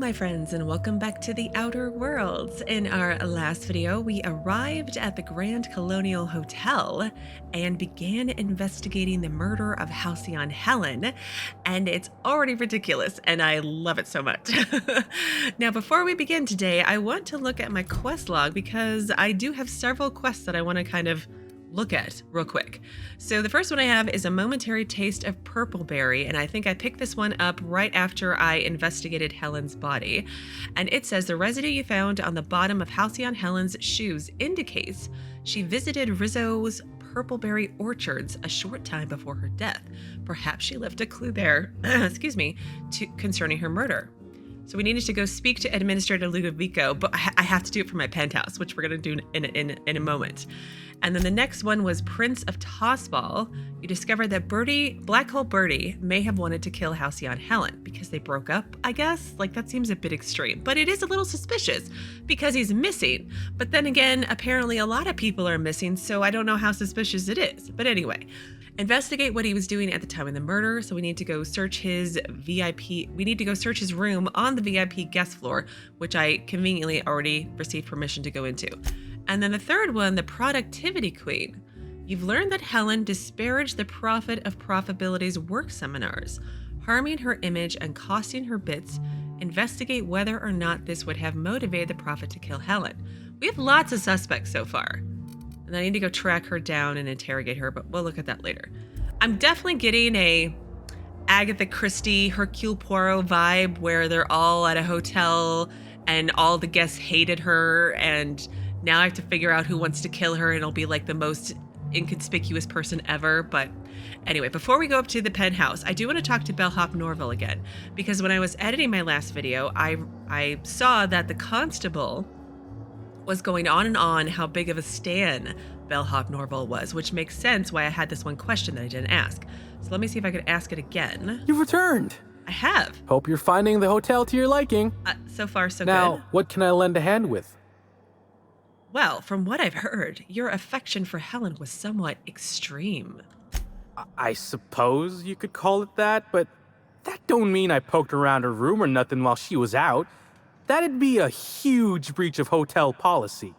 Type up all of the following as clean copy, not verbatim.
my friends, and welcome back to the Outer Worlds. In our last video, we arrived at the Grand Colonial Hotel and began investigating the murder of Halcyon Helen, and it's already ridiculous, and I love it so much. Now, before we begin today, I want to look at my quest log because I do have several quests that I want to kind of look at real quick. So the first one I have is a momentary taste of Purpleberry, and I think I picked this one up right after I investigated Helen's body. And it says the residue you found on the bottom of Halcyon Helen's shoes indicates she visited Rizzo's Purpleberry orchards a short time before her death. Perhaps she left a clue there, concerning her murder. So we needed to go speak to Administrator Ludovico, but I have to do it for my penthouse, which we're going to do in a moment. And then the next one was Prince of Tossball. You discovered that Black Hole Birdie may have wanted to kill Halcyon Helen because they broke up, I guess? Like, that seems a bit extreme, but it is a little suspicious because he's missing. But then again, apparently a lot of people are missing, so I don't know how suspicious it is. But anyway, investigate what he was doing at the time of the murder. So we need to go search his search his room on the VIP guest floor, which I conveniently already received permission to go into. And then the third one, the Productivity Queen. You've learned that Helen disparaged the Prophet of Profitability's work seminars, harming her image and costing her bits. Investigate whether or not this would have motivated the Prophet to kill Helen. We have lots of suspects so far. And I need to go track her down and interrogate her, but we'll look at that later. I'm definitely getting a Agatha Christie, Hercule Poirot vibe where they're all at a hotel and all the guests hated her, and now I have to figure out who wants to kill her, and it'll be like the most inconspicuous person ever. But anyway, before we go up to the penthouse, I do want to talk to Bellhop Norville again, because when I was editing my last video, I saw that the constable was going on and on how big of a stan Bellhop Norville was, which makes sense why I had this one question that I didn't ask. So let me see if I could ask it again. You've returned. I have. Hope you're finding the hotel to your liking. So far, so now, good. what can I lend a hand with? Well, from what I've heard, your affection for Helen was somewhat extreme. I suppose you could call it that, but that don't mean I poked around her room or nothing while she was out. That'd be a huge breach of hotel policy.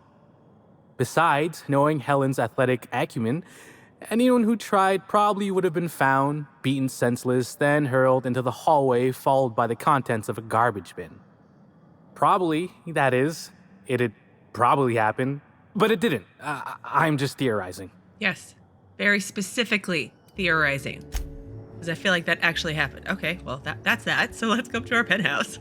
Besides, knowing Helen's athletic acumen, anyone who tried probably would have been found, beaten senseless, then hurled into the hallway, followed by the contents of a garbage bin. Probably, that is, it'd probably happen, but it didn't. I'm just theorizing. Yes, very specifically theorizing, because I feel like that actually happened. Okay, well, that's that. So let's go up to our penthouse.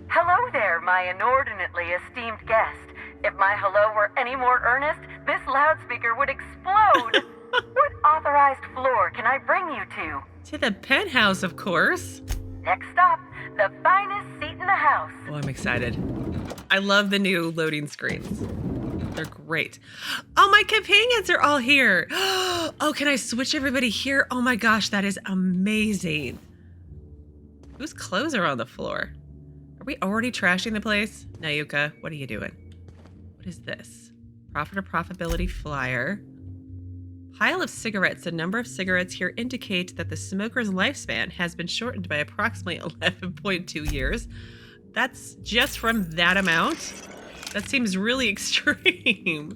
Hello there, my inordinately esteemed guest. If my hello were any more earnest, this loudspeaker would explode. What authorized floor can I bring you to? To the penthouse, of course. Next stop, the finest seat in the house. Oh, I'm excited. I love the new loading screens. They're great. Oh, my companions are all here. Oh, can I switch everybody here? Oh my gosh, that is amazing. Whose clothes are on the floor? Are we already trashing the place? Nyoka, what are you doing? What is this? Profit or profitability flyer. Pile of cigarettes. The number of cigarettes here indicate that the smoker's lifespan has been shortened by approximately 11.2 years. That's just from that amount? That seems really extreme.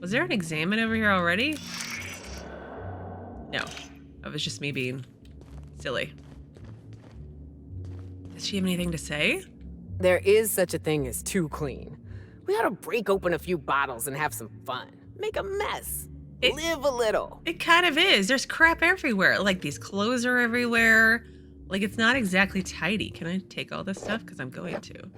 Was there an examine over here already? No, that was just me being silly. Does she have anything to say? There is such a thing as too clean. We ought to break open a few bottles and have some fun. Make a mess. Live a little. It kind of is. There's crap everywhere. Like, these clothes are everywhere. Like, it's not exactly tidy. Can I take all this stuff? Because I'm going to.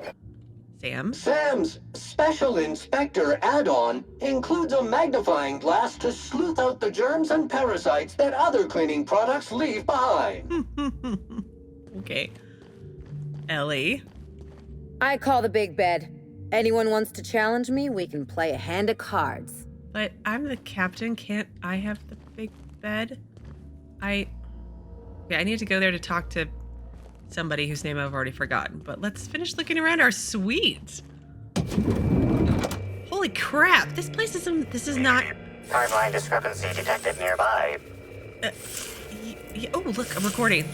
Sam? Sam's Special Inspector add-on includes a magnifying glass to sleuth out the germs and parasites that other cleaning products leave behind. Okay. Ellie? I call the big bed. Anyone wants to challenge me, we can play a hand of cards. But I'm the captain. Can't I have the big bed? I need to go there to talk to somebody whose name I've already forgotten. But let's finish looking around our suite. Holy crap! This is not. Hardline discrepancy detected nearby. Yeah, oh, look, a recording.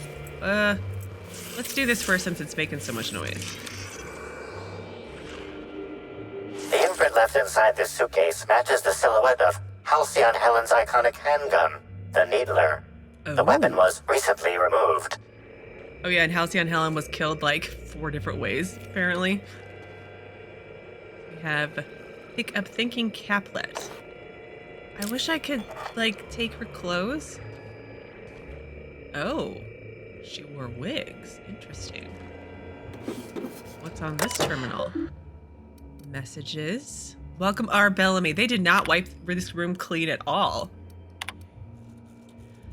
Let's do this first since it's making so much noise. The imprint left inside this suitcase matches the silhouette of Halcyon Helen's iconic handgun, the Needler. The weapon was recently removed. Oh yeah, and Halcyon Helen was killed like 4 different ways, apparently. We have Pick Up Thinking Caplet. I wish I could, like, take her clothes. Oh, she wore wigs. Interesting. What's on this terminal? Messages. Welcome R. Bellamy. They did not wipe this room clean at all.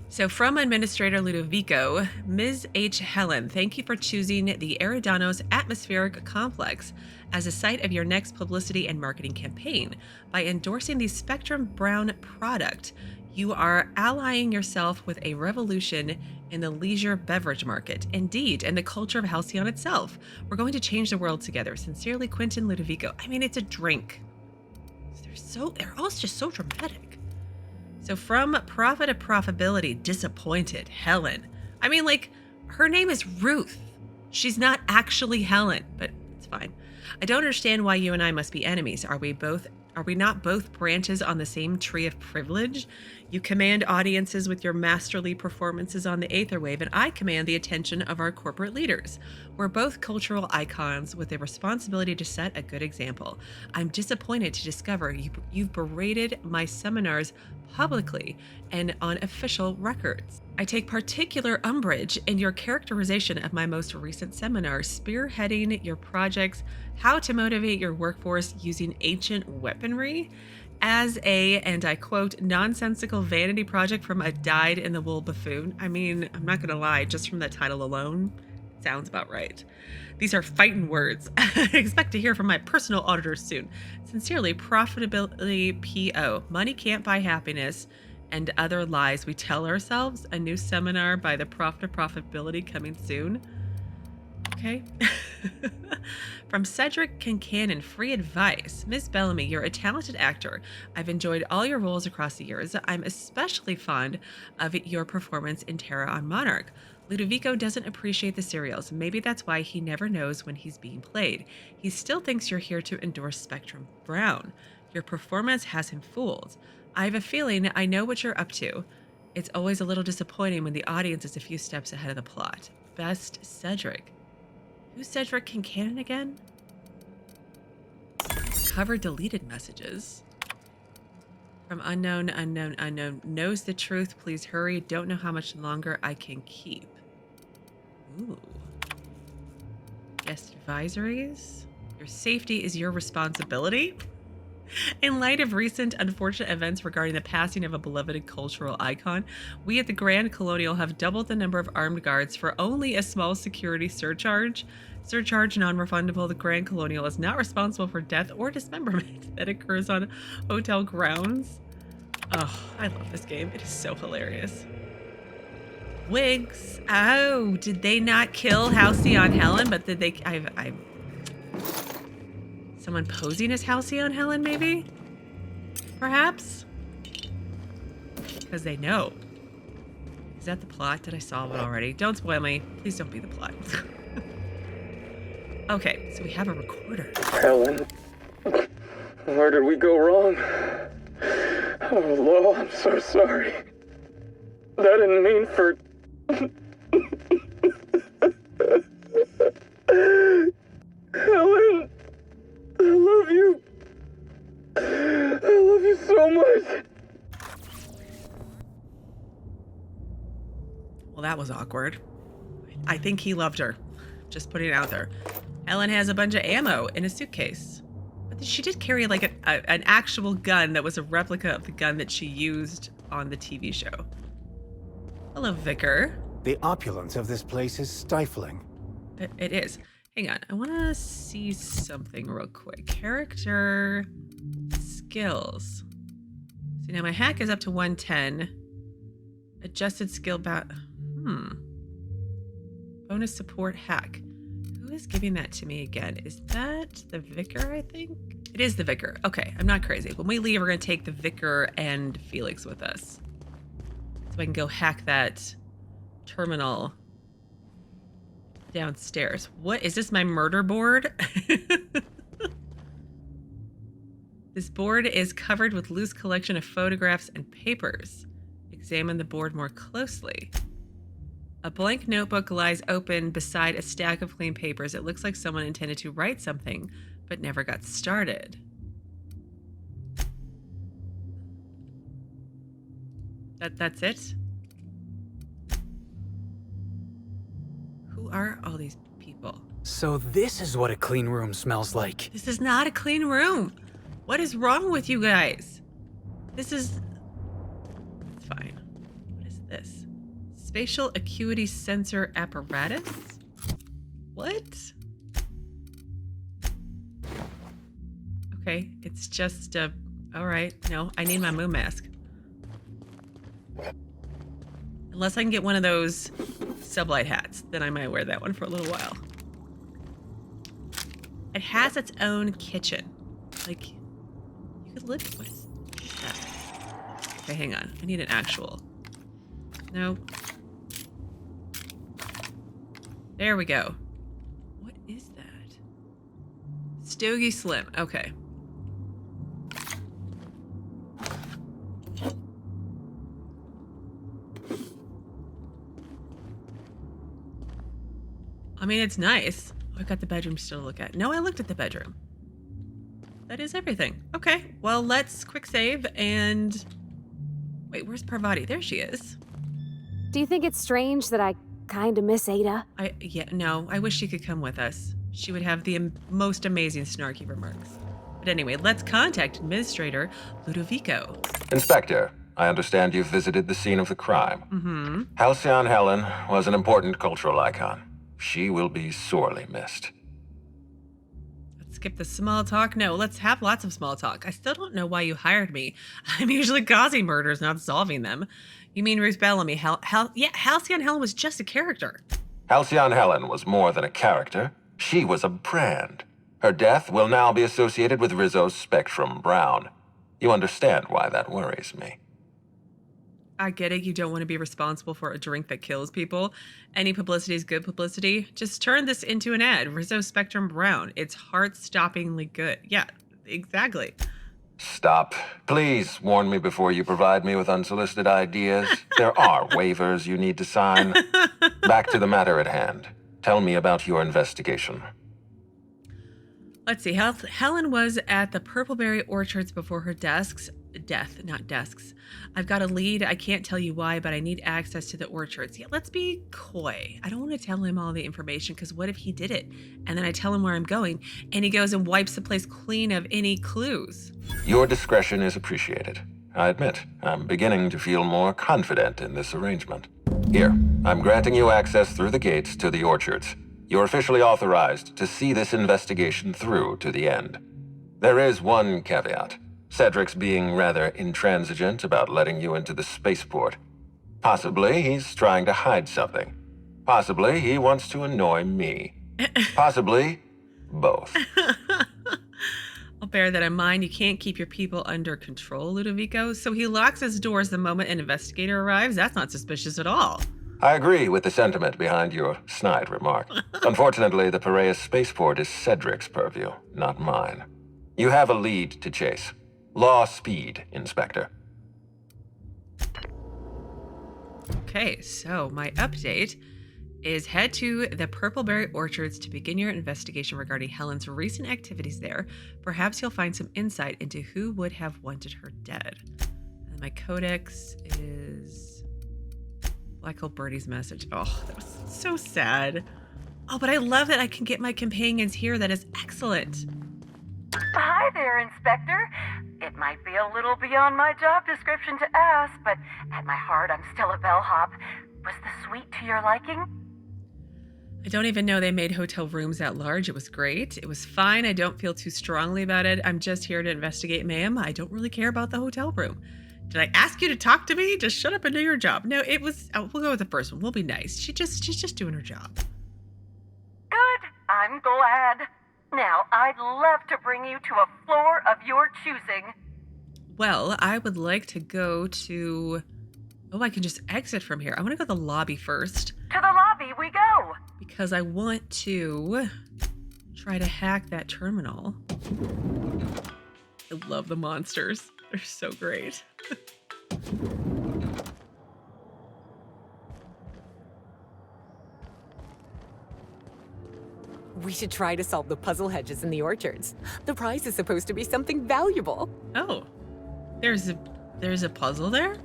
So from Administrator Ludovico, Ms. H. Helen, thank you for choosing the Eridanos Atmospheric Complex as a site of your next publicity and marketing campaign. By endorsing the Spectrum Brown product, you are allying yourself with a revolution in the leisure beverage market. Indeed, and the culture of Halcyon itself. We're going to change the world together. Sincerely, Quentin Ludovico. I mean, it's a drink. They're all just so dramatic. So from profit of profitability, disappointed, Helen. I mean, like, her name is Ruth. She's not actually Helen, but it's fine. I don't understand why you and I must be enemies. Are we not both branches on the same tree of privilege? You command audiences with your masterly performances on the Aetherwave, and I command the attention of our corporate leaders. We're both cultural icons with a responsibility to set a good example. I'm disappointed to discover you've berated my seminars publicly and on official records. I take particular umbrage in your characterization of my most recent seminar, spearheading your projects, how to motivate your workforce using ancient weaponry, as a, and I quote, nonsensical vanity project from a dyed-in-the-wool buffoon. I mean, I'm not gonna lie, just from that title alone, sounds about right. These are fighting words. Expect to hear from my personal auditors soon. Sincerely, Profitability P.O. Money can't buy happiness and other lies we tell ourselves. A new seminar by the Profit of Profitability coming soon. Okay. From Sedrick Kincannon, free advice. Ms. Bellamy, you're a talented actor. I've enjoyed all your roles across the years. I'm especially fond of your performance in Terra on Monarch. Ludovico doesn't appreciate the serials. Maybe that's why he never knows when he's being played. He still thinks you're here to endorse Spectrum Brown. Your performance has him fooled. I have a feeling I know what you're up to. It's always a little disappointing when the audience is a few steps ahead of the plot. Best, Sedrick. Who's Sedrick Kincannon again? Cover deleted messages. From unknown, knows the truth. Please hurry. Don't know how much longer I can keep. Ooh. Guest advisories. Your safety is your responsibility. In light of recent unfortunate events regarding the passing of a beloved cultural icon, we at the Grand Colonial have doubled the number of armed guards for only a small security surcharge. Surcharge non-refundable. The Grand Colonial is not responsible for death or dismemberment that occurs on hotel grounds. Oh, I love this game. It is so hilarious. Wigs. Oh, did they not kill Halcyon Helen? But did they... Someone posing as Halcyon Helen, maybe? Perhaps? Because they know. Is that the plot? Did I solve it already? Don't spoil me. Please don't be the plot. Okay, so we have a recorder. Helen, where did we go wrong? Oh, Lo, I'm so sorry. I didn't mean for... Helen, I love you. I love you so much. Well, that was awkward. I think he loved her. Just putting it out there. Helen has a bunch of ammo in a suitcase. But she did carry like an actual gun that was a replica of the gun that she used on the TV show. Hello, Vicar. The opulence of this place is stifling. It is. Hang on. I want to see something real quick. Character skills. See, now my hack is up to 110. Adjusted skill bonus support hack. Who is giving that to me again? Is that the Vicar, I think? It is the Vicar. Okay, I'm not crazy. When we leave, we're going to take the Vicar and Felix with us. So I can go hack that terminal downstairs. What is this? My murder board? This board is covered with loose collection of photographs and papers. Examine the board more closely. A blank notebook lies open beside a stack of clean papers. It looks like someone intended to write something, but never got started. That's it? Who are all these people? So this is what a clean room smells like. This is not a clean room. What is wrong with you guys? This is... It's fine. What is this? Spatial acuity sensor apparatus? What? Okay, it's just a... All right, no, I need my moon mask. Unless I can get one of those sublight hats, then I might wear that one for a little while. It has its own kitchen. Like, you could live... What is that? Okay, hang on. I need an actual... Nope. There we go. What is that? Stogie Slim. Okay. I mean, it's nice. Oh, I got the bedroom still to look at. No, I looked at the bedroom. That is everything. Okay, well, let's quick save and... Wait, where's Parvati? There she is. Do you think it's strange that I kind of miss Ada? Yeah, no, I wish she could come with us. She would have the most amazing snarky remarks. But anyway, let's contact Administrator Ludovico. Inspector, I understand you've visited the scene of the crime. Mm-hmm. Halcyon Helen was an important cultural icon. She will be sorely missed. Let's skip the small talk. No, let's have lots of small talk. I still don't know why you hired me. I'm usually causing murders, not solving them. You mean Ruth Bellamy? Yeah, Halcyon Helen was just a character. Halcyon Helen was more than a character. She was a brand. Her death will now be associated with Rizzo's Spectrum Brown. You understand why that worries me. I get it. You don't want to be responsible for a drink that kills people. Any publicity is good publicity. Just turn this into an ad. Rizzo Spectrum Brown. It's heart-stoppingly good. Yeah, exactly. Stop. Please warn me before you provide me with unsolicited ideas. There are waivers you need to sign. Back to the matter at hand. Tell me about your investigation. Let's see. Helen was at the Purpleberry orchards before her death, not desks. I've got a lead. I can't tell you why, but I need access to the orchards. Yeah, let's be coy. I don't want to tell him all the information, because what if he did it? And then I tell him where I'm going, and he goes and wipes the place clean of any clues. Your discretion is appreciated. I admit, I'm beginning to feel more confident in this arrangement. Here, I'm granting you access through the gates to the orchards. You're officially authorized to see this investigation through to the end. There is one caveat. Sedrick's being rather intransigent about letting you into the spaceport. Possibly he's trying to hide something. Possibly he wants to annoy me. Possibly both. I'll bear that in mind. You can't keep your people under control, Ludovico. So he locks his doors the moment an investigator arrives? That's not suspicious at all. I agree with the sentiment behind your snide remark. Unfortunately, the Piraeus spaceport is Sedrick's purview, not mine. You have a lead to chase. Law speed, Inspector. Okay, so my update is head to the Purpleberry orchards to begin your investigation regarding Helen's recent activities there. Perhaps you'll find some insight into who would have wanted her dead. And my codex is... Black Hole Birdie's message. Oh, that was so sad. Oh, but I love that I can get my companions here. That is excellent. Hi there, Inspector. It might be a little beyond my job description to ask, but at my heart, I'm still a bellhop. Was the suite to your liking? I don't even know they made hotel rooms that large. It was great. It was fine. I don't feel too strongly about it. I'm just here to investigate, ma'am. I don't really care about the hotel room. Did I ask you to talk to me? Just shut up and do your job. No, it was... Oh, we'll go with the first one. We'll be nice. She's just doing her job. Good. I'm glad. Now, I'd love to bring you to a floor of your choosing. Well, I would like to go to... Oh, I can just exit from here. I want to go to the lobby first. To the lobby we go! Because I want to try to hack that terminal. I love the monsters. They're so great. We should try to solve the puzzle hedges in the orchards. The prize is supposed to be something valuable. Oh, there's a puzzle there?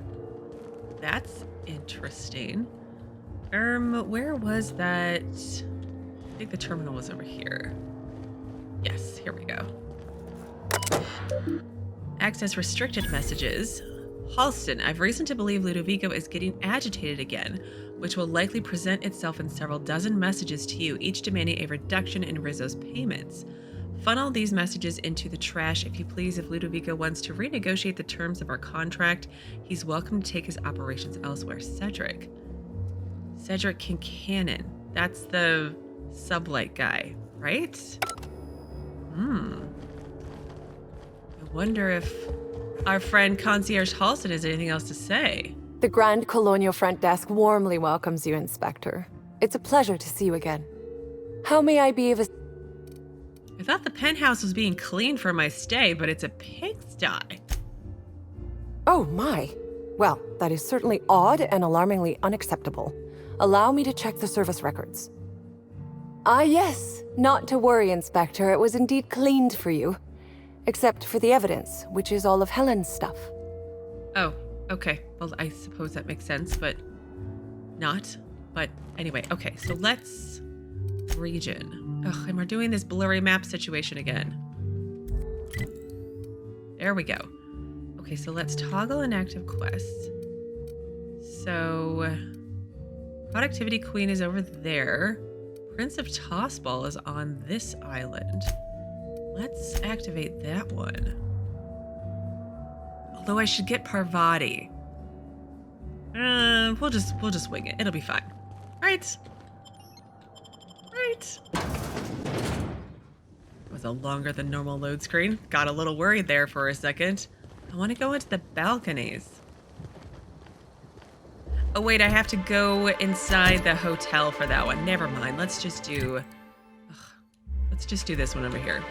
That's interesting. Where was that? I think the terminal was over here. Yes, here we go. Access restricted messages. Halston, I've reason to believe Ludovico is getting agitated again, which will likely present itself in several dozen messages to you, each demanding a reduction in Rizzo's payments. Funnel these messages into the trash if you please. If Ludovico wants to renegotiate the terms of our contract, he's welcome to take his operations elsewhere. Sedrick Kincannon. That's the sublight guy, right? I wonder if our friend Concierge Halston has anything else to say. The Grand Colonial front desk warmly welcomes you, Inspector. It's a pleasure to see you again. How may I be of assistance? I thought the penthouse was being cleaned for my stay, but it's a pigsty. Oh my. Well, that is certainly odd and alarmingly unacceptable. Allow me to check the service records. Ah yes, not to worry, Inspector. It was indeed cleaned for you. Except for the evidence, which is all of Helen's stuff. Oh, okay. Well, I suppose that makes sense, but not. But anyway, okay, so let's... Region. Ugh, and we're doing this blurry map situation again. There we go. Okay, so let's toggle inactive quests. So... Productivity Queen is over there. Prince of Tossball is on this island. Let's activate that one. Although I should get Parvati. We'll just wing it. It'll be fine. Right? Right. It was a longer than normal load screen. Got a little worried there for a second. I want to go into the balconies. Oh wait, I have to go inside the hotel for that one. Never mind. Let's just do this one over here.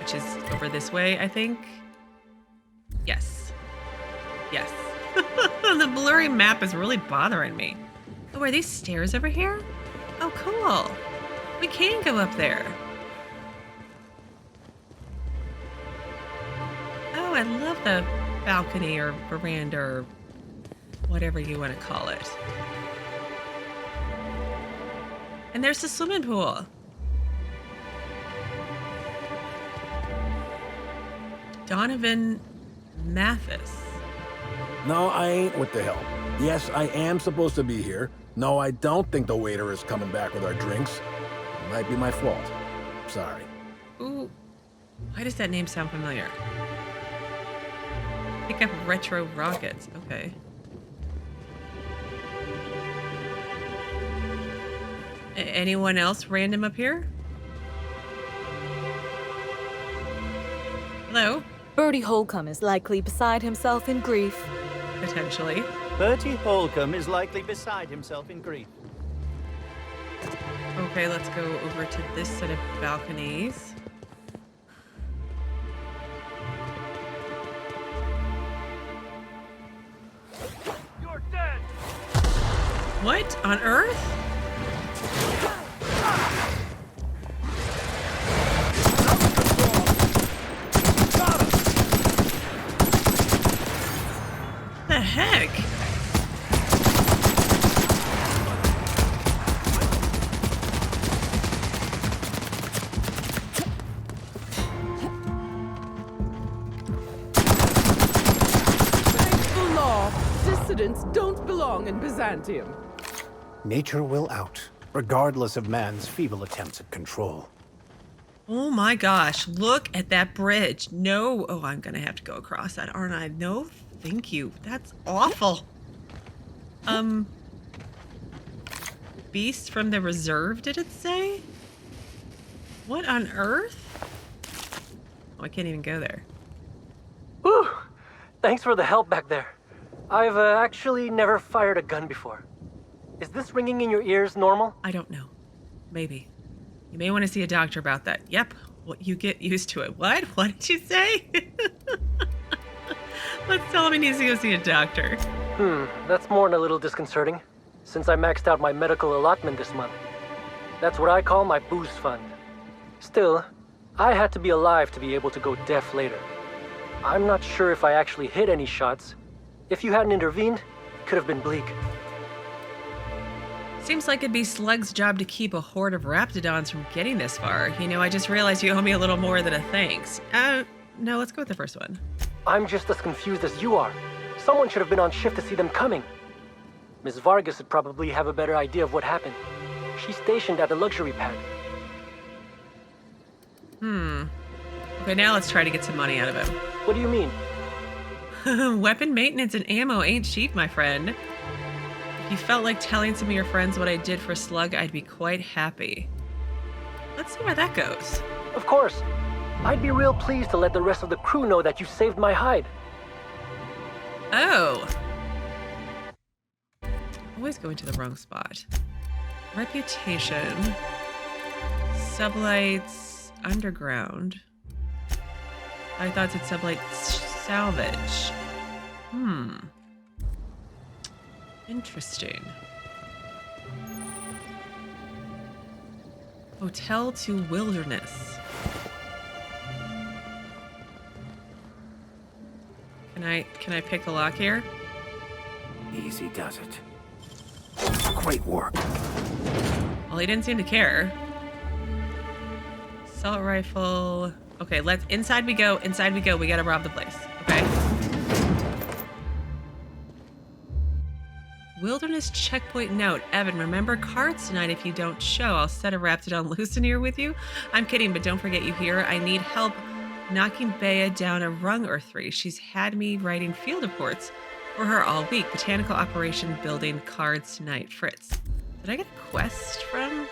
Which is over this way, I think. Yes. Yes. The blurry map is really bothering me. Oh, are these stairs over here? Oh, cool. We can go up there. Oh, I love the balcony or veranda or whatever you want to call it. And there's the swimming pool. Donovan Mathis. No, I ain't. What the hell? Yes, I am supposed to be here. No, I don't think the waiter is coming back with our drinks. It might be my fault. Sorry. Ooh. Why does that name sound familiar? Pick up retro rockets. Okay. Anyone else random up here? Hello? Bertie Holcomb is likely beside himself in grief. Potentially. Bertie Holcomb is likely beside himself in grief. Okay, let's go over to this set of balconies. You're dead! What on earth? The heck? Thanks the law. Dissidents don't belong in Byzantium. Nature will out, regardless of man's feeble attempts at control. Oh my gosh, look at that bridge. No, oh, I'm gonna have to go across that, aren't I? No, thank you. That's awful. Beast from the reserve, did it say? What on earth? Oh, I can't even go there. Whew! Thanks for the help back there. I've actually never fired a gun before. Is this ringing in your ears normal? I don't know. Maybe. You may want to see a doctor about that. Yep. Well, you get used to it. What? What did you say? Let's tell him he needs to go see a doctor. That's more than a little disconcerting, since I maxed out my medical allotment this month. That's what I call my booze fund. Still, I had to be alive to be able to go deaf later. I'm not sure if I actually hit any shots. If you hadn't intervened, it could have been bleak. Seems like it'd be Slug's job to keep a horde of Raptidons from getting this far. You know, I just realized you owe me a little more than a thanks. No, let's go with the first one. I'm just as confused as you are. Someone should have been on shift to see them coming. Ms. Vargas would probably have a better idea of what happened. She's stationed at the luxury pad. Okay, now let's try to get some money out of him. What do you mean? Weapon maintenance and ammo ain't cheap, my friend. If you felt like telling some of your friends what I did for Slug, I'd be quite happy. Let's see where that goes. Of course. I'd be real pleased to let the rest of the crew know that you saved my hide. Oh. Always going to the wrong spot. Reputation. Sublights. Underground. I thought it said sublight salvage. Interesting. Hotel to Wilderness. Can I pick the lock here? Easy does it. Great work. Well, he didn't seem to care. Assault rifle. Okay, inside we go. Inside we go. We gotta rob the place. Okay. Wilderness checkpoint note. Evan, remember cards tonight if you don't show. I'll set a Raptidon loose in here with you. I'm kidding, but don't forget you hear. I need help knocking Bea down a rung or 3. She's had me writing field reports for her all week. Botanical operation building cards tonight. Fritz. Did I get a quest from?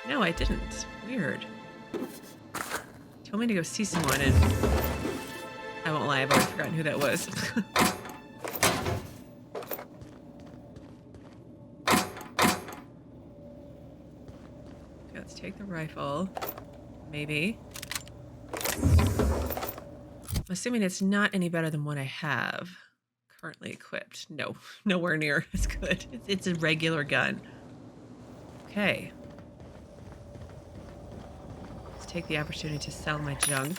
No, I didn't. Weird. Told me to go see someone and I won't lie, I've already forgotten who that was. Okay, let's take the rifle. Maybe. I'm assuming it's not any better than what I have currently equipped. No, nowhere near as good. It's a regular gun. Okay. Let's take the opportunity to sell my junk.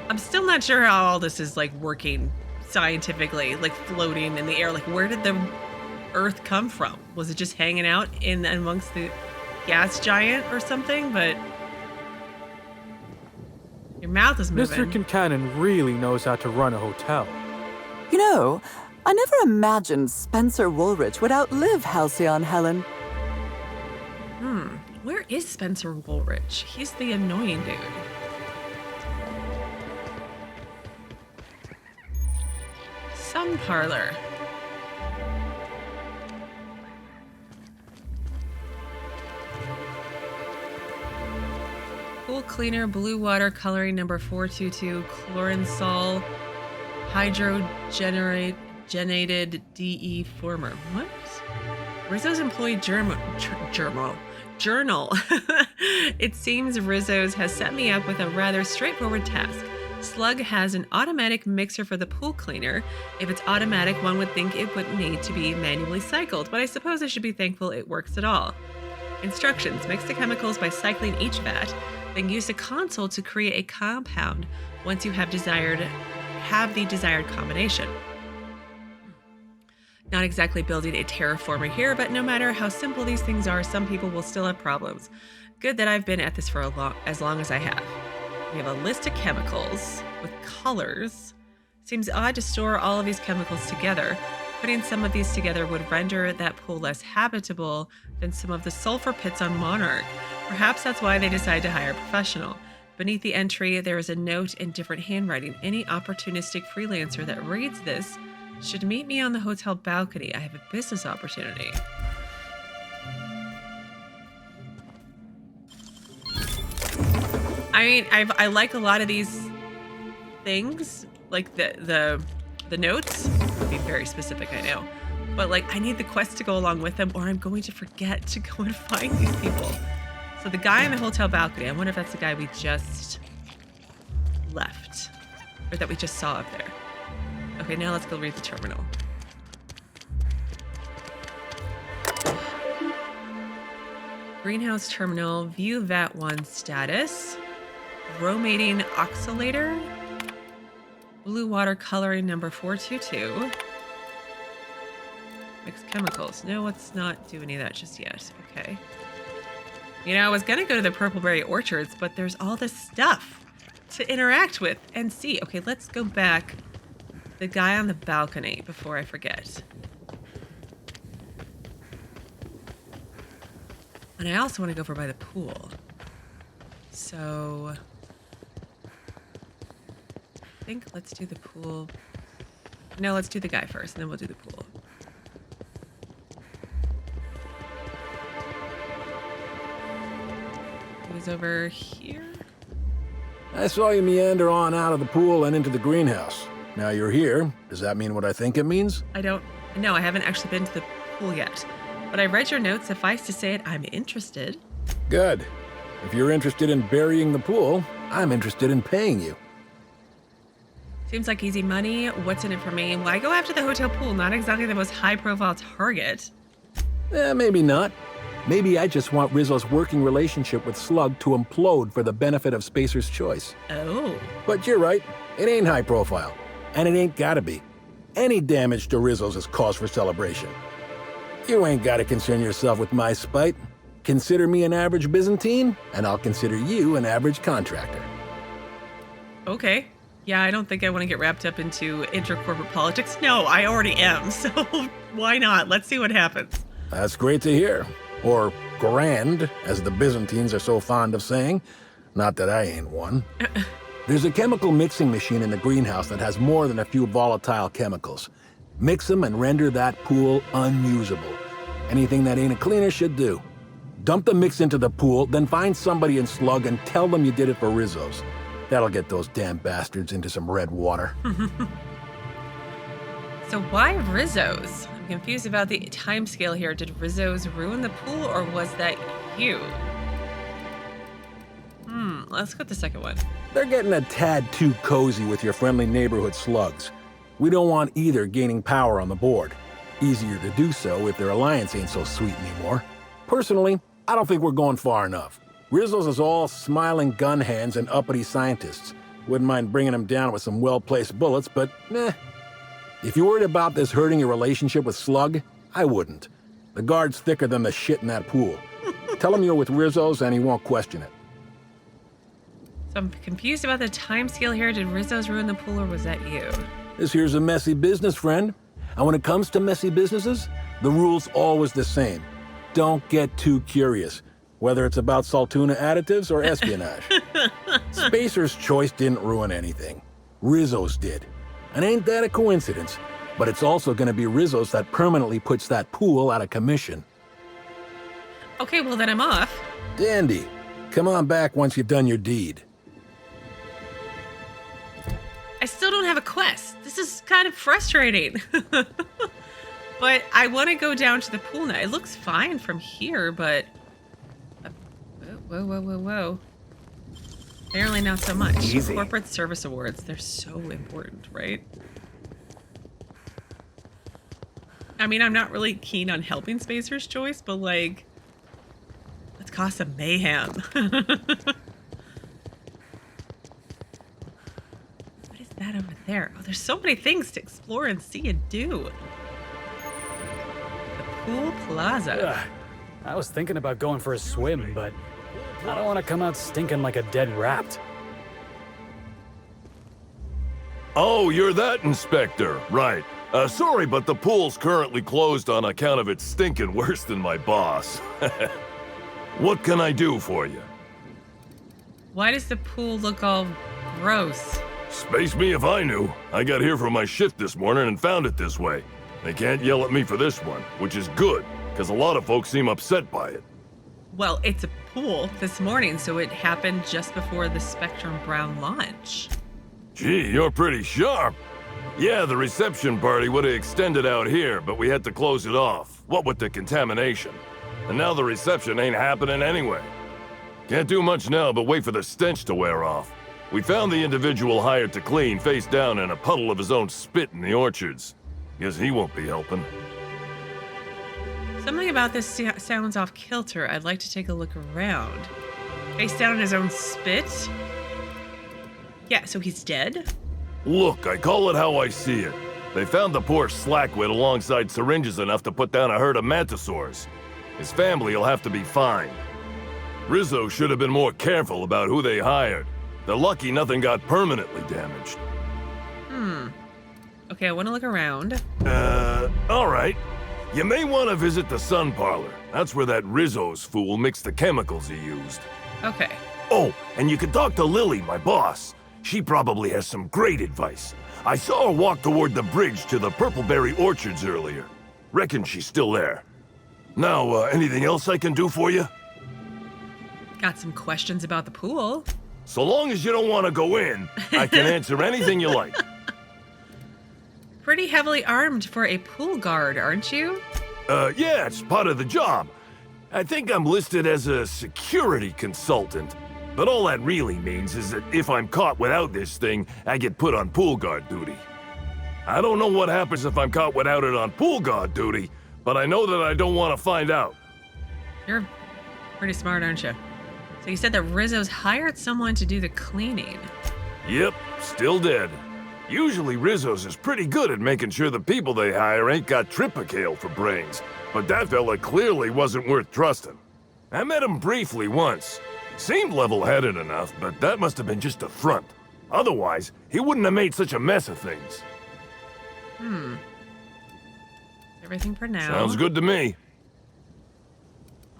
I'm still not sure how all this is like working scientifically, like floating in the air. Like, where did the Earth come from? Was it just hanging out in amongst the gas giant or something? But your mouth is moving. Mr. Kincannon really knows how to run a hotel. You know, I never imagined Spencer Woolrich would outlive Halcyon Helen. Where is Spencer Woolrich? He's the annoying dude. Sun parlor. Pool cleaner, blue water coloring number 422, chloransol, hydrogenated DE former. What? Rizzo's employee journal. It seems Rizzo's has set me up with a rather straightforward task. Slug has an automatic mixer for the pool cleaner. If it's automatic, one would think it wouldn't need to be manually cycled, but I suppose I should be thankful it works at all. Instructions: mix the chemicals by cycling each vat, then use a console to create a compound once you have the desired combination. Not exactly building a terraformer here, but no matter how simple these things are, some people will still have problems. Good that I've been at this for as long as I have. We have a list of chemicals with colors. Seems odd to store all of these chemicals together. Putting some of these together would render that pool less habitable than some of the sulfur pits on Monarch. Perhaps that's why they decided to hire a professional. Beneath the entry, there is a note in different handwriting. Any opportunistic freelancer that reads this should meet me on the hotel balcony. I have a business opportunity. I mean, I like a lot of these things, like the notes. I'm being very specific, I know. But like, I need the quest to go along with them, or I'm going to forget to go and find these people. So the guy on the hotel balcony, I wonder if that's the guy we just left, or that we just saw up there. Okay, now let's go read the terminal. Greenhouse terminal, view VAT 1 status, bromating oxalator, blue water coloring number 422, mixed chemicals. No, let's not do any of that just yet. Okay. You know, I was gonna go to the Purpleberry orchards, but there's all this stuff to interact with and see. Okay, let's go back. The guy on the balcony before I forget. And I also want to go over by the pool. So I think let's do the pool. No, let's do the guy first, and then we'll do the pool. He was over here. I saw you meander on out of the pool and into the greenhouse. Now you're here. Does that mean what I think it means? I don't know. I haven't actually been to the pool yet. But I read your notes. Suffice to say it, I'm interested. Good. If you're interested in burying the pool, I'm interested in paying you. Seems like easy money. What's in it for me? Why go after the hotel pool? Not exactly the most high-profile target. Maybe not. Maybe I just want Rizzo's working relationship with Slug to implode for the benefit of Spacer's Choice. Oh. But you're right. It ain't high profile. And it ain't gotta be. Any damage to Rizzo's is cause for celebration. You ain't gotta concern yourself with my spite. Consider me an average Byzantine, and I'll consider you an average contractor. Okay. Yeah, I don't think I want to get wrapped up into intercorporate politics. No, I already am, so why not? Let's see what happens. That's great to hear. Or grand, as the Byzantines are so fond of saying. Not that I ain't one. There's a chemical mixing machine in the greenhouse that has more than a few volatile chemicals. Mix them and render that pool unusable. Anything that ain't a cleaner should do. Dump the mix into the pool, then find somebody in Slug and tell them you did it for Rizzo's. That'll get those damn bastards into some red water. So why Rizzo's? I'm confused about the timescale here. Did Rizzo's ruin the pool, or was that you? Let's go with the second one. They're getting a tad too cozy with your friendly neighborhood slugs. We don't want either gaining power on the board. Easier to do so if their alliance ain't so sweet anymore. Personally, I don't think we're going far enough. Rizzo's is all smiling gun hands and uppity scientists. Wouldn't mind bringing them down with some well-placed bullets, but meh. If you're worried about this hurting your relationship with Slug, I wouldn't. The guard's thicker than the shit in that pool. Tell him you're with Rizzo's and he won't question it. So I'm confused about the timescale here. Did Rizzo's ruin the pool, or was that you? This here's a messy business, friend. And when it comes to messy businesses, the rule's always the same. Don't get too curious, whether it's about Saltuna additives or espionage. Spacer's Choice didn't ruin anything. Rizzo's did. And ain't that a coincidence? But it's also gonna be Rizzo's that permanently puts that pool out of commission. Okay, well then I'm off. Dandy. Come on back once you've done your deed. I still don't have a quest. This is kind of frustrating. But I want to go down to the pool now. It looks fine from here, but... Whoa. Apparently not so much. Easy. Corporate service awards. They're so important, right? I mean, I'm not really keen on helping Spacer's Choice, but like... let's cause some mayhem. What is that over there? Oh, there's so many things to explore and see and do. Pool Plaza. I was thinking about going for a swim, but I don't want to come out stinking like a dead rat. Oh, you're that inspector, right. Sorry, but the pool's currently closed on account of it stinking worse than my boss. What can I do for you? Why does the pool look all gross? Space me if I knew. I got here for my shift this morning and found it this way. They can't yell at me for this one, which is good, because a lot of folks seem upset by it. Well, it's a pool this morning, so it happened just before the Spectrum Brown launch. Gee, you're pretty sharp. Yeah, the reception party would have extended out here, but we had to close it off. What with the contamination. And now the reception ain't happening anyway. Can't do much now but wait for the stench to wear off. We found the individual hired to clean face down in a puddle of his own spit in the orchards. Guess he won't be helping. Something about this sounds off kilter. I'd like to take a look around. Face down in his own spit? Yeah, so he's dead? Look, I call it how I see it. They found the poor slackwit alongside syringes enough to put down a herd of mantisaurs. His family will have to be fined. Rizzo should have been more careful about who they hired. They're lucky nothing got permanently damaged. Okay, I want to look around. All right. You may want to visit the sun parlor. That's where that Rizzo's fool mixed the chemicals he used. Okay. Oh, and you can talk to Lily, my boss. She probably has some great advice. I saw her walk toward the bridge to the Purpleberry orchards earlier. Reckon she's still there. Now, anything else I can do for you? Got some questions about the pool. So long as you don't want to go in, I can answer anything you like. Pretty heavily armed for a pool guard, aren't you? Yeah, it's part of the job. I think I'm listed as a security consultant. But all that really means is that if I'm caught without this thing, I get put on pool guard duty. I don't know what happens if I'm caught without it on pool guard duty, but I know that I don't want to find out. You're pretty smart, aren't you? So you said that Rizzo's hired someone to do the cleaning. Yep, still dead. Usually Rizzo's is pretty good at making sure the people they hire ain't got triplicale for brains, but that fella clearly wasn't worth trusting. I met him briefly once. Seemed level-headed enough, but that must have been just a front. Otherwise, he wouldn't have made such a mess of things. Everything for now. Sounds good to me.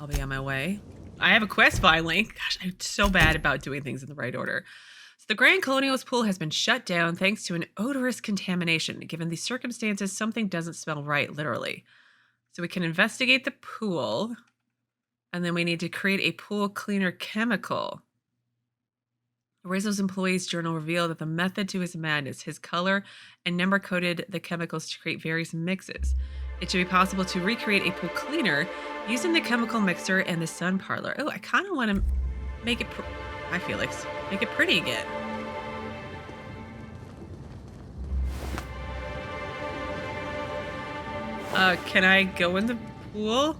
I'll be on my way. I have a quest finally. Gosh, I'm so bad about doing things in the right order. So the Grand Colonial's pool has been shut down thanks to an odorous contamination. Given the circumstances, something doesn't smell right, literally. So we can investigate the pool, and then we need to create a pool cleaner chemical. Rizzo's employees' journal revealed that the method to his madness, his color and number coded the chemicals to create various mixes. It should be possible to recreate a pool cleaner using the chemical mixer and the sun parlor. Oh, I kind of want to make it, hi Felix, make it pretty again. Can I go in the pool?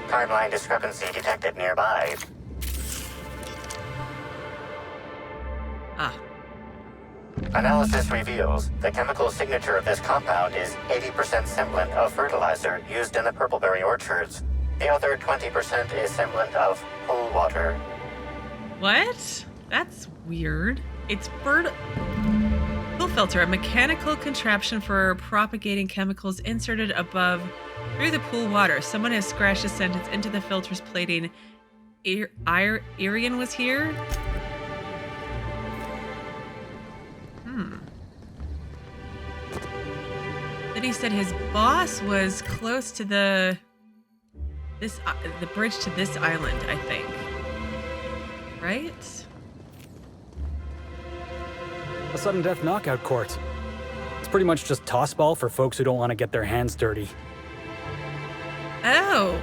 Timeline discrepancy detected nearby. Analysis reveals the chemical signature of this compound is 80% semblant of fertilizer used in the Purpleberry orchards. The other 20% is semblant of pool water. What? That's weird. It's pool filter, a mechanical contraption for propagating chemicals inserted above through the pool water. Someone has scratched a sentence into the filter's plating. Irian was here? Then he said his boss was close to the bridge to this island, I think. Right? A sudden death knockout court. It's pretty much just tossball for folks who don't want to get their hands dirty. Oh,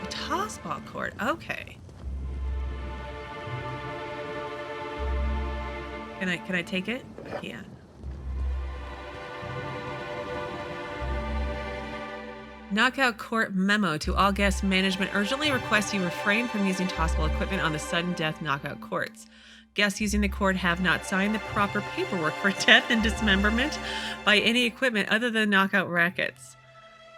a tossball court. Okay. Can I take it? Yeah. Knockout court memo to all guests. Management urgently requests you refrain from using tossball equipment on the sudden death knockout courts. Guests using the court have not signed the proper paperwork for death and dismemberment by any equipment other than knockout rackets.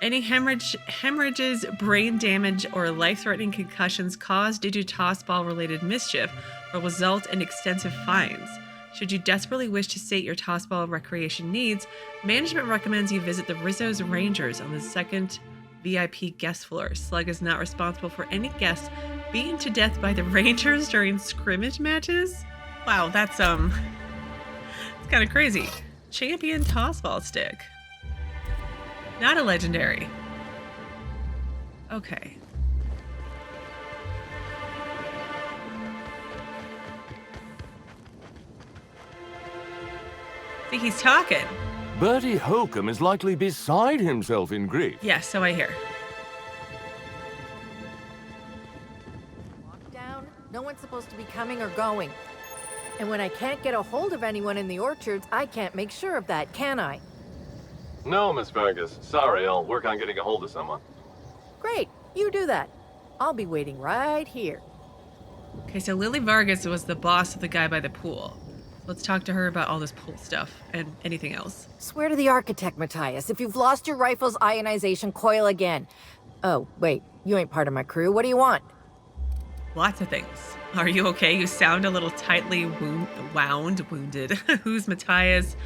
Any hemorrhages, brain damage, or life-threatening concussions caused due to tossball-related mischief will result in extensive fines. Should you desperately wish to sate your tossball recreation needs, management recommends you visit the Rizzo's Rangers on the second VIP guest floor. Slug is not responsible for any guests beaten to death by the Rangers during scrimmage matches. Wow, that's it's kind of crazy. Champion tossball stick. Not a legendary. Okay. See, he's talking. Bertie Holcomb is likely beside himself in grief. Yeah, so I hear. Down. No one's supposed to be coming or going. And when I can't get a hold of anyone in the orchards, I can't make sure of that, can I? No, Miss Vargas. Sorry, I'll work on getting a hold of someone. Great, you do that. I'll be waiting right here. Okay, so Lily Vargas was the boss of the guy by the pool. Let's talk to her about all this pool stuff and anything else. Swear to the architect, Matthias, if you've lost your rifle's ionization coil again. Oh, wait, you ain't part of my crew. What do you want? Lots of things. Are you okay? You sound a little tightly wounded. Who's Matthias?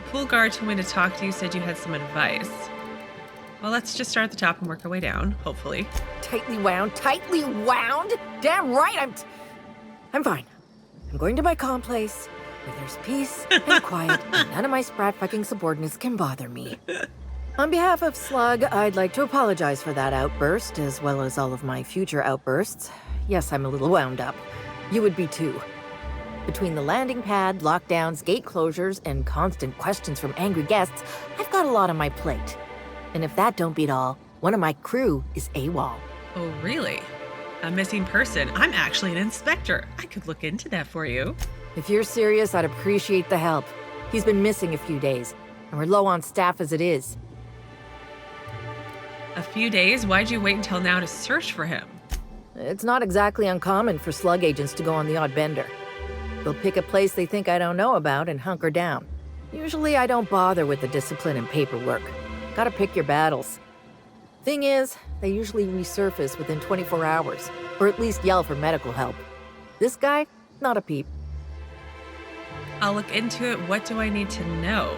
The pool guard told me to talk to you, said you had some advice. Well, let's just start at the top and work our way down, hopefully. Tightly wound? Tightly wound? Damn right, I'm fine. I'm going to my calm place, where there's peace and quiet, and none of my sprat fucking subordinates can bother me. On behalf of Slug, I'd like to apologize for that outburst, as well as all of my future outbursts. Yes, I'm a little wound up. You would be too. Between the landing pad, lockdowns, gate closures, and constant questions from angry guests, I've got a lot on my plate. And if that don't beat all, one of my crew is AWOL. Oh, really? A missing person? I'm actually an inspector. I could look into that for you. If you're serious, I'd appreciate the help. He's been missing a few days, and we're low on staff as it is. A few days? Why'd you wait until now to search for him? It's not exactly uncommon for slug agents to go on the odd bender. They'll pick a place they think I don't know about and hunker down. Usually I don't bother with the discipline and paperwork. Gotta pick your battles. Thing is, they usually resurface within 24 hours, or at least yell for medical help. This guy, not a peep. I'll look into it. What do I need to know?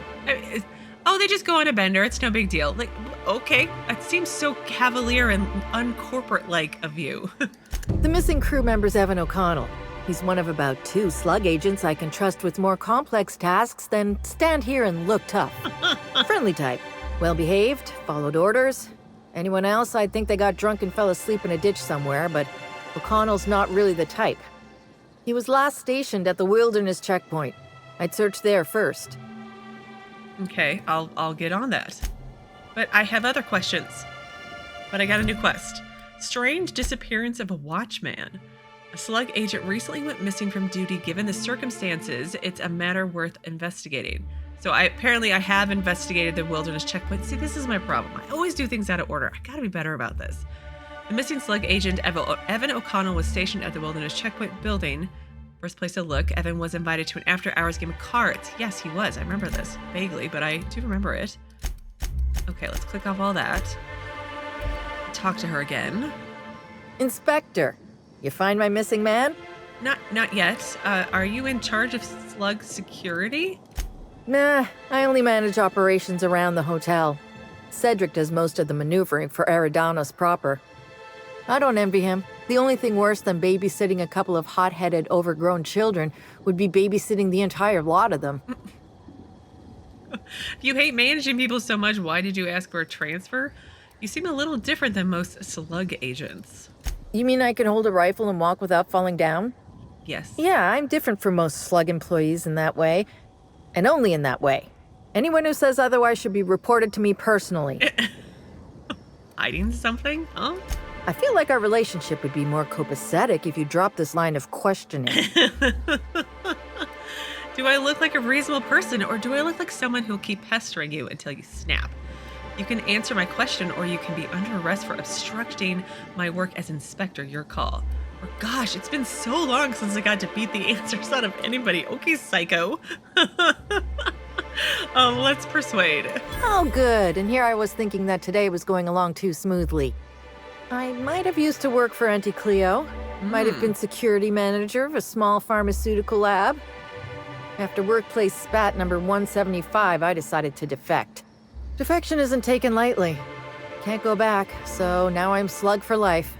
Oh, they just go on a bender. It's no big deal. Like, okay, that seems so cavalier and uncorporate-like of you. The missing crew member's Evan O'Connell. He's one of about 2 slug agents I can trust with more complex tasks than stand here and look tough. Friendly type. Well-behaved, followed orders. Anyone else, I'd think they got drunk and fell asleep in a ditch somewhere, but O'Connell's not really the type. He was last stationed at the Wilderness checkpoint. I'd search there first. Okay, I'll get on that. But I have other questions. But I got a new quest. Strange disappearance of a Watchman. A slug agent recently went missing from duty. Given the circumstances, it's a matter worth investigating. So apparently I have investigated the Wilderness checkpoint. See, this is my problem. I always do things out of order. I gotta be better about this. The missing slug agent, Evan O'Connell, was stationed at the Wilderness checkpoint building. First place to look, Evan was invited to an after-hours game of cards. Yes, he was. I remember this vaguely, but I do remember it. Okay, let's click off all that. Talk to her again. Inspector, you find my missing man? Not yet. Are you in charge of slug security? Nah, I only manage operations around the hotel. Sedrick does most of the maneuvering for Eridanos proper. I don't envy him. The only thing worse than babysitting a couple of hot-headed, overgrown children would be babysitting the entire lot of them. If you hate managing people so much, why did you ask for a transfer? You seem a little different than most slug agents. You mean I can hold a rifle and walk without falling down? Yes. Yeah, I'm different from most slug employees in that way. And only in that way. Anyone who says otherwise should be reported to me personally. Hiding something? Huh? I feel like our relationship would be more copacetic if you dropped this line of questioning. Do I look like a reasonable person, or do I look like someone who'll keep pestering you until you snap? You can answer my question, or you can be under arrest for obstructing my work as inspector. Your call. Or gosh, it's been so long since I got to beat the answers out of anybody. Okay, psycho. Let's persuade. Oh, good. And here I was thinking that today was going along too smoothly. I might have used to work for Auntie Cleo. Might have been security manager of a small pharmaceutical lab. After workplace spat number 175, I decided to defect. Defection isn't taken lightly. Can't go back, so now I'm slug for life.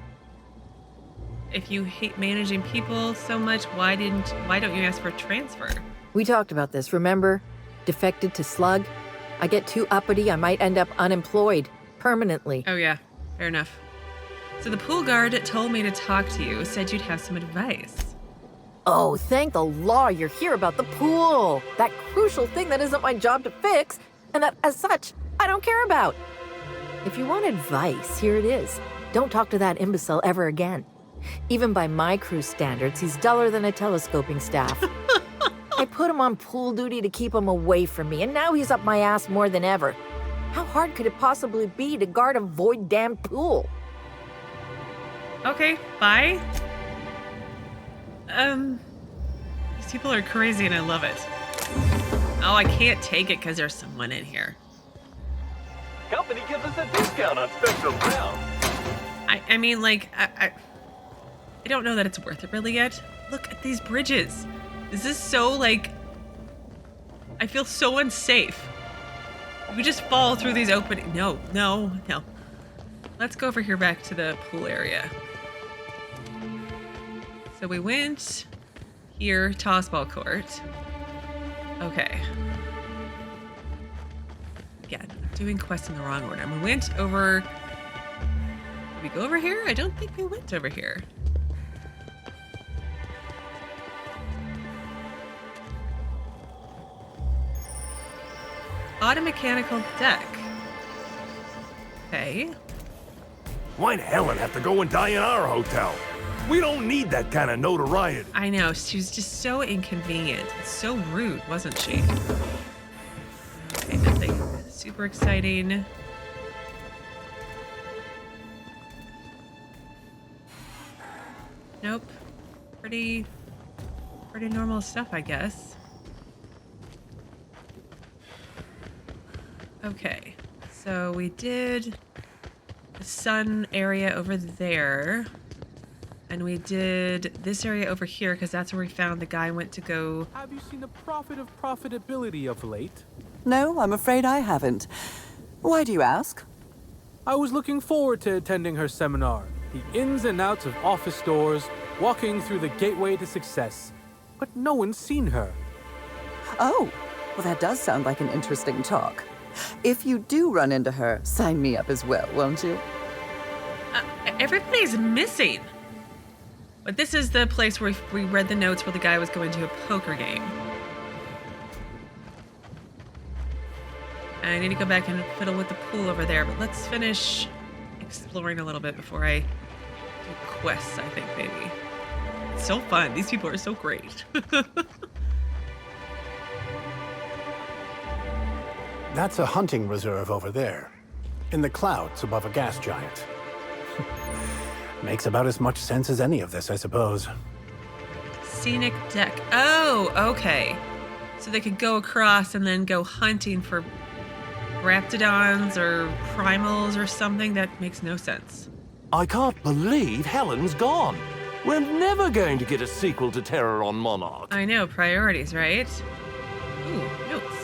If you hate managing people so much, why don't you ask for a transfer? We talked about this, remember? Defected to slug. I get too uppity, I might end up unemployed. Permanently. Oh yeah, fair enough. So the pool guard told me to talk to you, said you'd have some advice. Oh, thank the law you're here about the pool. That crucial thing that isn't my job to fix, and that, as such, I don't care about. If you want advice, here it is. Don't talk to that imbecile ever again. Even by my crew standards, he's duller than a telescoping staff. I put him on pool duty to keep him away from me, and now he's up my ass more than ever. How hard could it possibly be to guard a void-damned pool? Okay, bye. These people are crazy and I love it. Oh, I can't take it because there's someone in here. Company gives us a discount on special rounds. I mean, like, I don't know that it's worth it really yet. Look at these bridges. This is so, like, I feel so unsafe. We just fall through these openings. No. Let's go over here back to the pool area. So we went here, Tossball Court. Okay. Again, doing quests in the wrong order. We went over... Did we go over here? I don't think we went over here. Automechanical deck. Okay. Why'd Helen have to go and die in our hotel? We don't need that kind of notoriety. I know, she was just so inconvenient. So rude, wasn't she? Okay, nothing super exciting. Nope. Pretty normal stuff, I guess. Okay, so we did the sun area over there, and we did this area over here because that's where we found the guy went to go. Have you seen the profit of profitability of late? No, I'm afraid I haven't. Why do you ask? I was looking forward to attending her seminar. The ins and outs of office doors, walking through the gateway to success. But no one's seen her. Oh, well that does sound like an interesting talk. If you do run into her, sign me up as well, won't you? Everybody's missing. But this is the place where we read the notes where the guy was going to a poker game. I need to go back and fiddle with the pool over there, but let's finish exploring a little bit before I do quests, I think, maybe. It's so fun. These people are so great. That's a hunting reserve over there, in the clouds above a gas giant. Makes about as much sense as any of this, I suppose. Scenic deck. Oh, okay. So they could go across and then go hunting for raptidons or primals or something. That makes no sense. I can't believe Helen's gone. We're never going to get a sequel to Terror on Monarch. I know, priorities, right? Ooh, notes.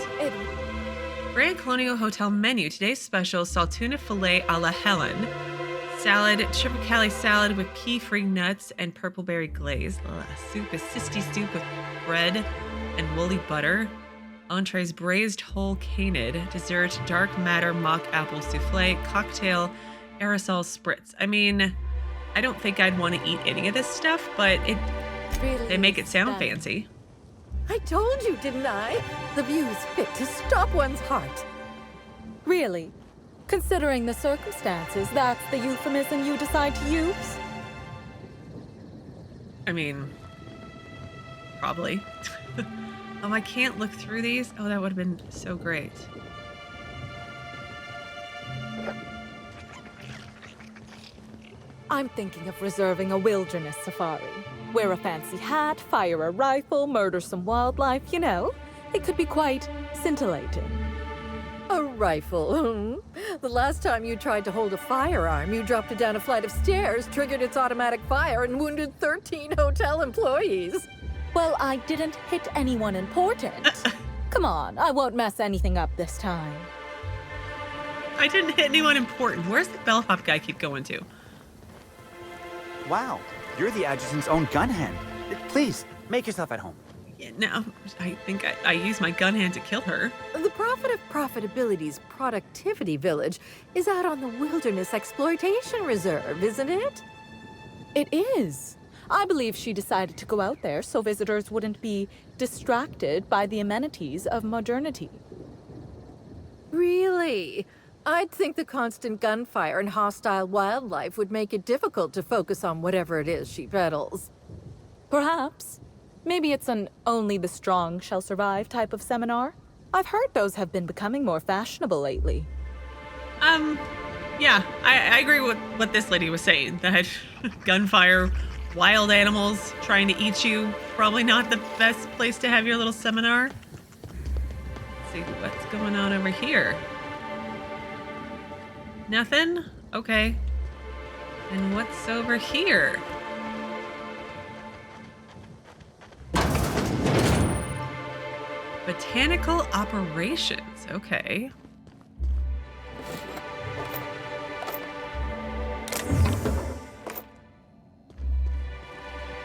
Grand Colonial Hotel menu. Today's special, Saltuna Filet a la Helen. Salad, Triplicali salad with pea-free nuts and purpleberry glaze. Soup, a sisty soup with bread and woolly butter. Entrees, braised whole canid. Dessert, dark matter mock apple souffle. Cocktail, aerosol spritz. I mean, I don't think I'd want to eat any of this stuff, but they make it sound fancy. I told you, didn't I? The view's fit to stop one's heart. Really? Considering the circumstances, that's the euphemism you decide to use? I mean, probably. I can't look through these. Oh, that would have been so great. I'm thinking of reserving a wilderness safari. Wear a fancy hat, fire a rifle, murder some wildlife, you know. It could be quite scintillating. A rifle? The last time you tried to hold a firearm, you dropped it down a flight of stairs, triggered its automatic fire, and wounded 13 hotel employees. Well, I didn't hit anyone important. Come on, I won't mess anything up this time. I didn't hit anyone important. Where's the bellhop guy keep going to? Wow, you're the adjutant's own gun hand. Please, make yourself at home. Yeah, no, I think I used my gun hand to kill her. The Prophet of Profitability's Productivity Village is out on the Wilderness Exploitation Reserve, isn't it? It is. I believe she decided to go out there so visitors wouldn't be distracted by the amenities of modernity. Really? I'd think the constant gunfire and hostile wildlife would make it difficult to focus on whatever it is she peddles. Perhaps. Maybe it's an only the strong shall survive type of seminar. I've heard those have been becoming more fashionable lately. Yeah, I agree with what this lady was saying, that gunfire, wild animals trying to eat you, probably not the best place to have your little seminar. Let's see what's going on over here. Nothing? Okay. And what's over here? Botanical operations, okay.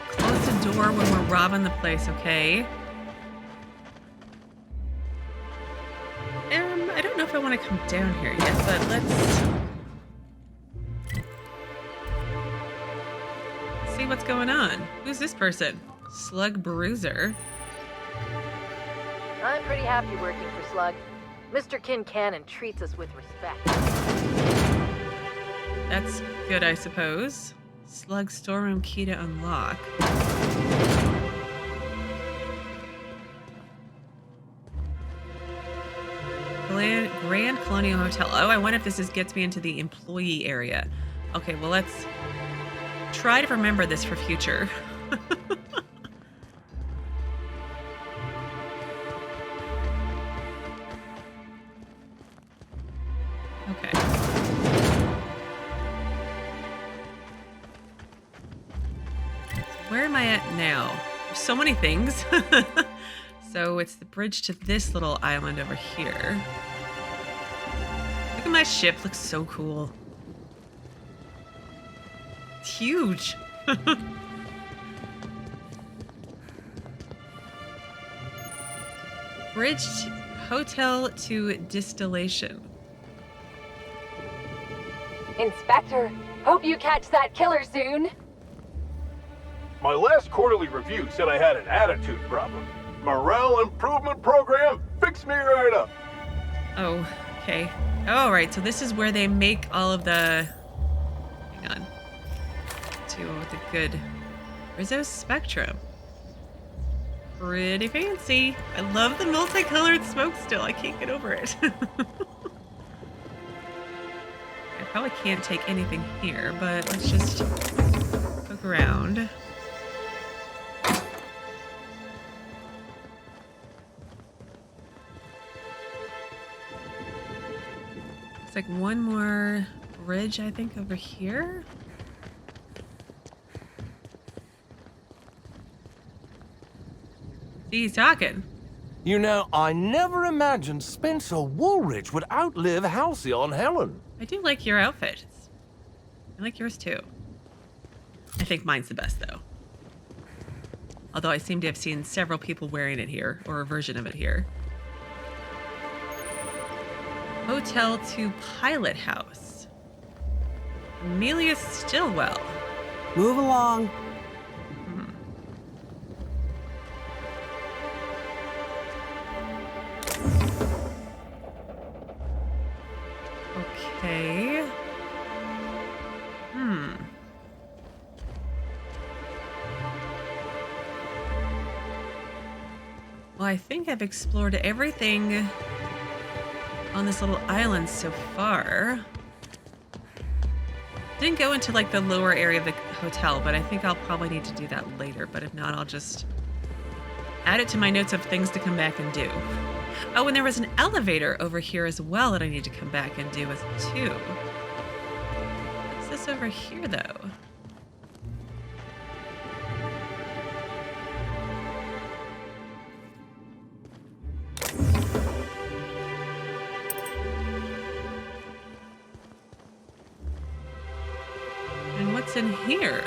Close the door when we're robbing the place, okay. I don't know if I want to come down here yet, but let's see what's going on. Who's this person? Slug Bruiser. I'm pretty happy working for Slug. Mr. Kincannon treats us with respect. That's good, I suppose. Slug storeroom key to unlock. Grand Colonial Hotel. Oh, I wonder if this gets me into the employee area. Okay, well, let's try to remember this for future. Okay. So where am I at now? There's so many things. So it's the bridge to this little island over here. Look at my ship, looks so cool. It's huge. Bridge hotel to distillation. Inspector, hope you catch that killer soon. My last quarterly review said I had an attitude problem. Morale improvement program? Fix me right up. Oh, okay. All right, so this is where they make all of the... Hang on. To the good Rizzo Spectrum. Pretty fancy. I love the multicolored smoke still. I can't get over it. I probably can't take anything here, but let's just poke around. It's like one more bridge, I think, over here. See, he's talking. You know, I never imagined Spencer Woolridge would outlive Halcyon Helen. I do like your outfits. I like yours too. I think mine's the best though. Although I seem to have seen several people wearing it here, or a version of it here. Hotel to Pilot House. Amelia Stillwell. Move along. Okay. Well, I think I've explored everything on this little island so far. Didn't go into like the lower area of the hotel, but I think I'll probably need to do that later. But if not, I'll just add it to my notes of things to come back and do. Oh, and there was an elevator over here as well that I need to come back and do as too. What's this over here though? And what's in here?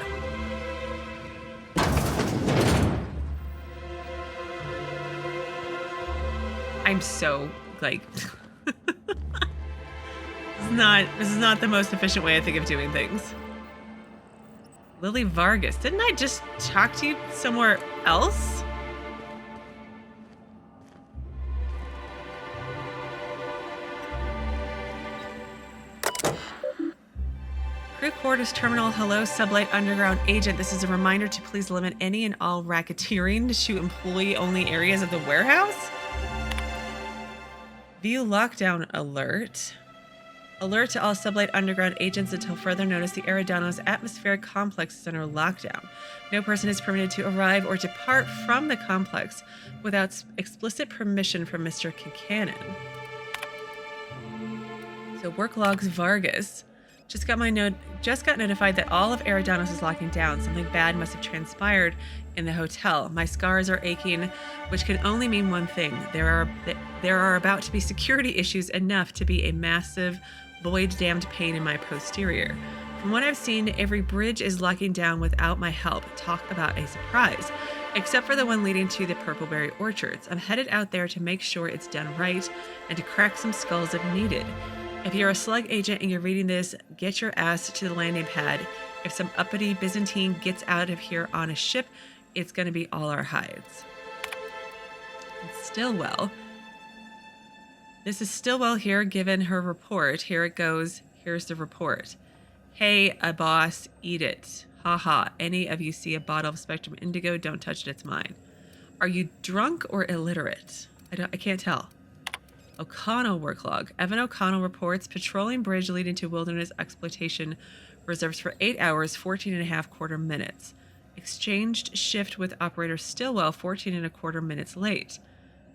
I'm so, like... This is not the most efficient way I think of doing things. Lily Vargas. Didn't I just talk to you somewhere else? Crew Quarters Terminal. Hello, Sublight Underground Agent. This is a reminder to please limit any and all racketeering to employee-only areas of the warehouse. View lockdown alert. Alert to all Sublight Underground agents until further notice. The Eridanos atmospheric complex is under lockdown. No person is permitted to arrive or depart from the complex without explicit permission from Mr. Kincannon. So work logs Vargas. Just got notified that all of Eridanos is locking down. Something bad must have transpired in the hotel. My scars are aching, which can only mean one thing. There are about to be security issues enough to be a massive void-damned pain in my posterior. From what I've seen, every bridge is locking down without my help. Talk about a surprise. Except for the one leading to the Purpleberry Orchards. I'm headed out there to make sure it's done right and to crack some skulls if needed. If you're a slug agent and you're reading this, get your ass to the landing pad. If some uppity Byzantine gets out of here on a ship, it's going to be all our hides. And Stillwell. This is Stillwell here, given her report. Here it goes. Here's the report. Hey, a boss, eat it. Haha. Any of you see a bottle of Spectrum Indigo, don't touch it, it's mine. Are you drunk or illiterate? I can't tell. O'Connell work log. Evan O'Connell reports patrolling bridge leading to wilderness exploitation reserves for 8 hours, 14 and a half quarter minutes. Exchanged shift with operator Stillwell 14 and a quarter minutes late.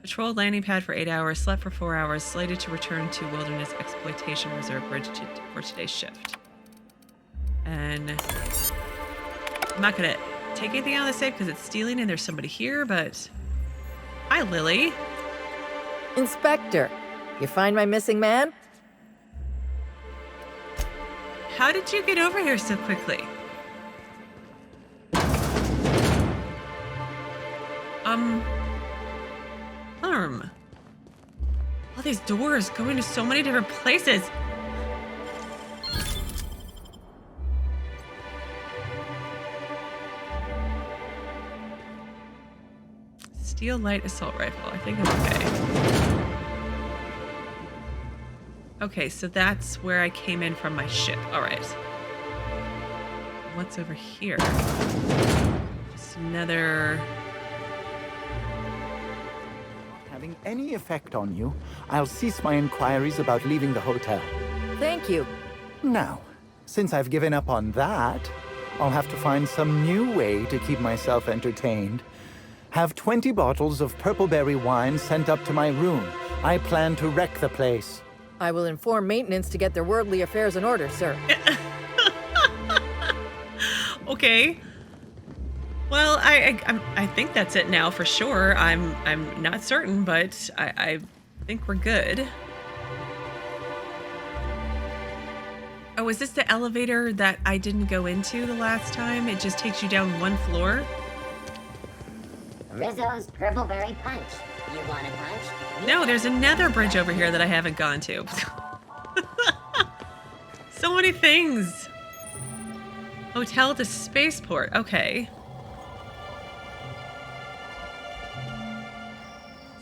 Patrolled landing pad for 8 hours, slept for 4 hours, slated to return to wilderness exploitation reserve bridge for today's shift. And I'm not gonna take anything out of the safe because it's stealing and there's somebody here, but hi, Lily. Inspector, you find my missing man? How did you get over here so quickly? All these doors going to so many different places. Steel light assault rifle. I think I'm okay. Okay, so that's where I came in from my ship. All right. What's over here? Just another... Having any effect on you, I'll cease my inquiries about leaving the hotel. Thank you. Now, since I've given up on that, I'll have to find some new way to keep myself entertained. Have 20 bottles of Purpleberry wine sent up to my room. I plan to wreck the place. I will inform maintenance to get their worldly affairs in order, sir. Okay. Well, I think that's it now for sure. I'm not certain, but I think we're good. Oh, is this the elevator that I didn't go into the last time? It just takes you down one floor? Rizzo's Purpleberry Punch. You want a punch? No, there's another bridge over here that I haven't gone to. So many things. Hotel to spaceport. Okay.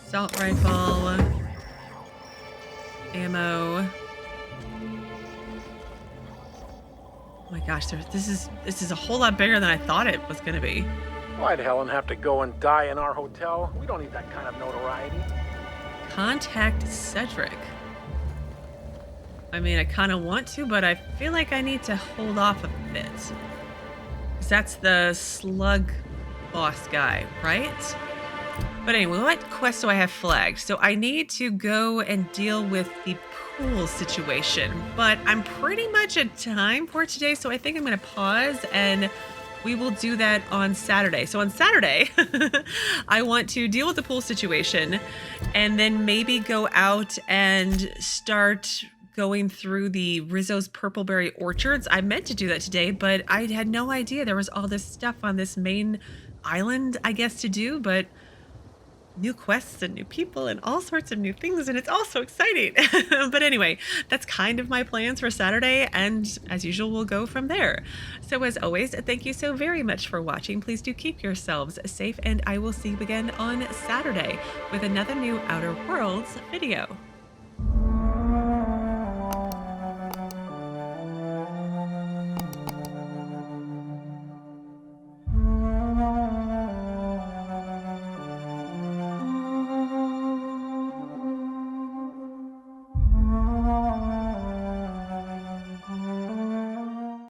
Assault rifle. Ammo. Oh my gosh, this is a whole lot bigger than I thought it was going to be. Why'd Helen have to go and die in our hotel? We don't need that kind of notoriety. Contact Sedrick. I mean, I kind of want to, but I feel like I need to hold off a bit. Because that's the slug boss guy, right? But anyway, what quest do I have flagged? So I need to go and deal with the pool situation, but I'm pretty much at time for today, so I think I'm going to pause and we will do that on Saturday. So on Saturday, I want to deal with the pool situation and then maybe go out and start going through the Rizzo's Purpleberry Orchards. I meant to do that today, but I had no idea there was all this stuff on this main island, I guess, to do, but new quests and new people and all sorts of new things, and it's all so exciting. But anyway, that's kind of my plans for Saturday, and as usual, we'll go from there. So as always, thank you so very much for watching. Please do keep yourselves safe, and I will see you again on Saturday with another new Outer Worlds video.